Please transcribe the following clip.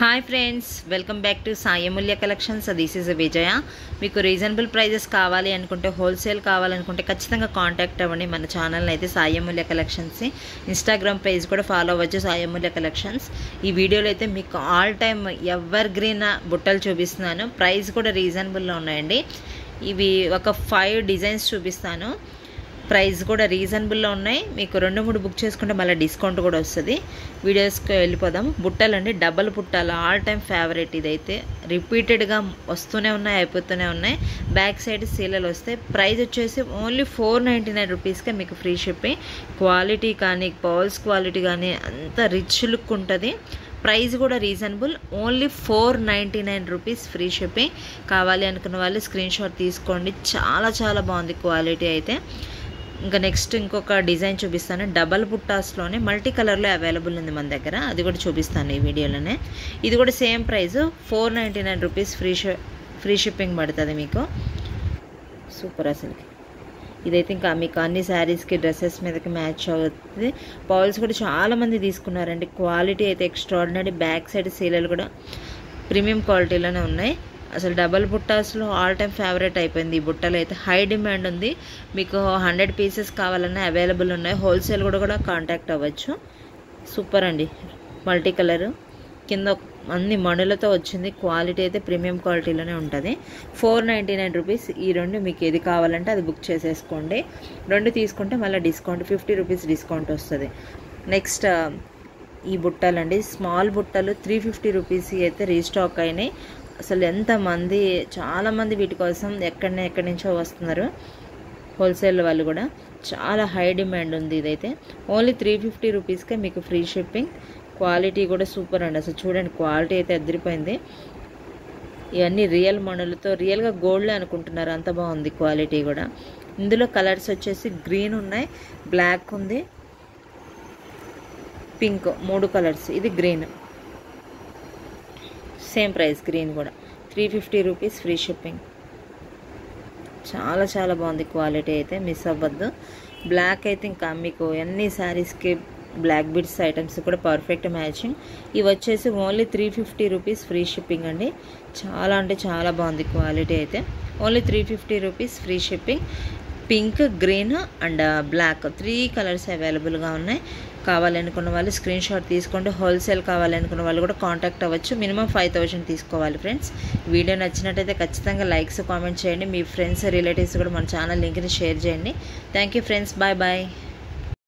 Hi friends, welcome back to Sai Amulya collections. This is Vijaya. మీకు reasonable prices కావాలి అనుకుంటే, wholesale కావాలనుకుంటే ఖచ్చితంగా కాంటాక్ట్ అవ్వండి మన ఛానల్ని అయితే, Sai Amulya collections. Instagram page కూడా ఫాలో అవ్వచ్చు, సాయి అమూల్య కలెక్షన్స్. ఈ వీడియోలో అయితే మీకు ఆల్ టైమ్ ఎవర్ గ్రీన్ బుట్టలు చూపిస్తున్నాను. ప్రైస్ కూడా రీజనబుల్లో ఉన్నాయండి. ఇవి ఒక 5 డిజైన్స్ చూపిస్తాను. ప్రైస్ కూడా రీజనబుల్లో ఉన్నాయి. మీకు 2-3 బుక్ చేసుకుంటే మళ్ళీ డిస్కౌంట్ కూడా వస్తుంది. వీడియోస్కి వెళ్ళిపోదాం. బుట్టలు అండి, డబల్ బుట్టలు ఆల్ టైమ్ ఫేవరెట్. ఇదైతే రిపీటెడ్గా వస్తూనే ఉన్నాయి, అయిపోతూనే ఉన్నాయి. బ్యాక్ సైడ్ సీలలు వస్తాయి. ప్రైస్ వచ్చేసి ఓన్లీ 499 రూపీస్కే మీకు ఫ్రీ షిప్పింగ్. క్వాలిటీ కానీ, పర్ల్స్ క్వాలిటీ కానీ అంత రిచ్ లుక్ ఉంటుంది. ప్రైస్ కూడా reasonable, only 499 rupees free shipping. కావాలి అనుకున్న వాళ్ళు స్క్రీన్ షాట్ తీసుకోండి. చాలా చాలా బాగుంది క్వాలిటీ అయితే. ఇంకా నెక్స్ట్ ఇంకొక డిజైన్ చూపిస్తాను. డబల్ బుట్టాస్లోనే మల్టీ కలర్లో అవైలబుల్ ఉంది మన దగ్గర, అది కూడా చూపిస్తాను ఈ వీడియోలోనే. ఇది కూడా same price 499 rupees free shipping పడుతుంది మీకు. సూపర్ అసలుకి. ఇదైతే ఇంకా మీకు అన్ని శారీస్కి, డ్రెస్సెస్ మీదకి మ్యాచ్ అవుతుంది. పౌల్స్ కూడా చాలామంది తీసుకున్నారండి. క్వాలిటీ అయితే ఎక్స్ట్రాడినరీ. బ్యాక్ సైడ్ సీలలు కూడా ప్రీమియం క్వాలిటీలోనే ఉన్నాయి. అసలు డబల్ బుట్టాస్లో ఆల్ టైమ్ ఫేవరెట్ అయిపోయింది ఈ బుట్టలు అయితే. హై డిమాండ్ ఉంది. మీకు 100 పీసెస్ కావాలన్నా అవైలబుల్ ఉన్నాయి. హోల్సేల్ కూడా కాంటాక్ట్ అవ్వచ్చు. సూపర్ అండి. మల్టీ కలర్ కింద అన్ని మణులతో వచ్చింది. క్వాలిటీ అయితే ప్రీమియం క్వాలిటీలోనే ఉంటుంది. 499 రూపీస్. ఈ రెండు మీకు ఏది కావాలంటే అది బుక్ చేసేసుకోండి. 2 తీసుకుంటే మళ్ళీ డిస్కౌంట్ 50 రూపీస్ డిస్కౌంట్ వస్తుంది. నెక్స్ట్ ఈ బుట్టలండి, స్మాల్ బుట్టలు 350 రూపీస్ అయితే రీస్టాక్ అయినాయి. అసలు ఎంతమంది, చాలామంది వీటి కోసం ఎక్కడి నుంచో వస్తున్నారు. హోల్సేల్ వాళ్ళు కూడా చాలా హై డిమాండ్ ఉంది. ఇదైతే ఓన్లీ 350 రూపీస్కే మీకు ఫ్రీ షిప్పింగ్. క్వాలిటీ కూడా సూపర్ అండి. అసలు చూడండి, క్వాలిటీ అయితే అదిరిపోయింది. ఇవన్నీ రియల్ మణులతో, రియల్గా గోల్డ్ అనుకుంటున్నారు, అంత బాగుంది క్వాలిటీ కూడా. ఇందులో కలర్స్ వచ్చేసి గ్రీన్ ఉన్నాయి, బ్లాక్ ఉంది, పింక్, 3 కలర్స్. ఇది గ్రీన్. సేమ్ ప్రైస్ గ్రీన్ కూడా 350 రూపీస్ ఫ్రీ షిప్పింగ్. చాలా చాలా బాగుంది క్వాలిటీ అయితే, మిస్ అవ్వద్దు. బ్లాక్ అయితే ఇంకా మీకు అన్ని శారీస్కి బ్లాక్ బిడ్స్ ఐటమ్స్ కూడా పర్ఫెక్ట్ మ్యాచింగ్. ఇవి వచ్చేసి ఓన్లీ 350 రూపీస్ ఫ్రీ షిప్పింగ్ అండి. చాలా అంటే చాలా బాగుంది క్వాలిటీ అయితే. Only 350 rupees free shipping. Pink, green and black 3 colours అవైలబుల్గా ఉన్నాయి. కావాలనుకున్న వాళ్ళు స్క్రీన్ షాట్ తీసుకోండి. హోల్సేల్ కావాలనుకున్న వాళ్ళు కూడా కాంటాక్ట్ అవ్వచ్చు. మినిమం 5000 తీసుకోవాలి ఫ్రెండ్స్. వీడియో నచ్చినట్టయితే ఖచ్చితంగా లైక్స్, కామెంట్ చేయండి. మీ ఫ్రెండ్స్, రిలేటివ్స్ కూడా మన ఛానల్ లింక్ని షేర్ చేయండి. Thank you friends. Bye bye.